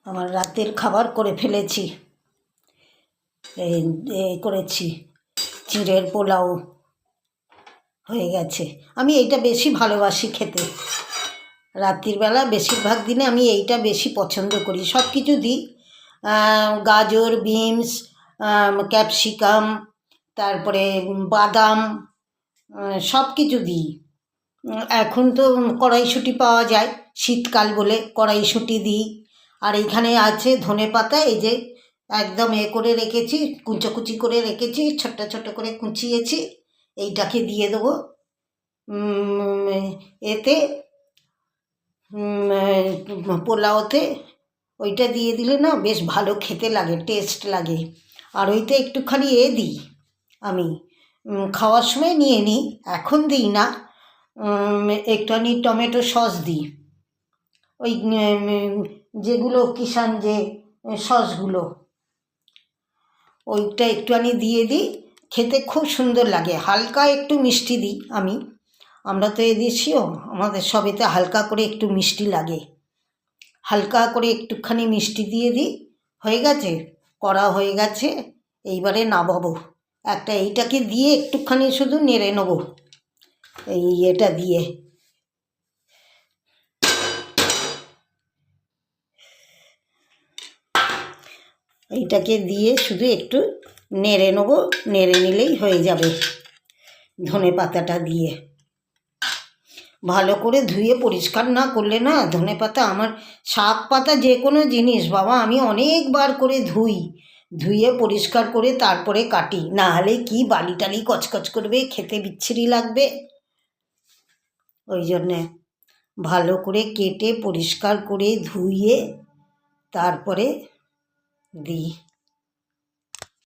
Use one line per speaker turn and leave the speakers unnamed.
আমার রাতের খাবার করে ফেলেছি। করেছি চিঁড়ের পোলাও হয়ে গেছে। আমি এইটা বেশি ভালোবাসি খেতে। রাত্রিবেলা বেশিরভাগ দিনে আমি এইটা বেশি পছন্দ করি। সব কিছু দিই, গাজর, বিনস, ক্যাপসিকাম, তারপরে বাদাম, সব কিছু দিই। এখন তো কড়াইশুঁটি পাওয়া যায়, শীতকাল বলে কড়াইশুঁটি দিই। আর এইখানে আছে ধনেপাতা, এই যে একদম করে রেখেছি, কুচি করে রেখেছি, ছোট্ট ছোট্ট করে কুচিয়েছি। এইটাকে দিয়ে দেবো এতে, পোলাওতে। ওইটা দিয়ে দিলে না বেশ ভালো খেতে লাগে, টেস্ট লাগে। আর ওইতে একটুখানি দিই আমি, খাওয়ার সময় নিয়ে নিই, এখন দিই না। একটুখানি টমেটো সস দিই, ওই যেগুলো কিষান যে সসগুলো, ওইটা একটুখানি দিয়ে দিই, খেতে খুব সুন্দর লাগে। হালকা একটু মিষ্টি দিই আমরা তো এদেশীয়, আমাদের সবেতে হালকা করে একটু মিষ্টি লাগে। হালকা করে একটুখানি মিষ্টি দিয়ে দিই। হয়ে গেছে, করা হয়ে গেছে। এইবারে নামাবো। এইটাকে দিয়ে একটুখানি শুধু নেড়ে নেবো, এটা দিয়ে। এইটাকে দিয়ে শুধু একটু নেড়ে নেবো, নেড়ে নিলেই হয়ে যাবে। ধনেপাতাটা দিয়ে ভালো করে ধুয়ে পরিষ্কার না করলে না, ধনেপাতা, আমার শাক পাতা যে কোনো জিনিস বাবা আমি অনেকবার করে ধুয়ে পরিষ্কার করে তারপরে কাটি, না হলে কি বালি টালি কচকচ করবে, খেতে বিচ্ছিরি লাগবে। ওই জন্যে ভালো করে কেটে পরিষ্কার করে ধুয়ে তারপরে দিই।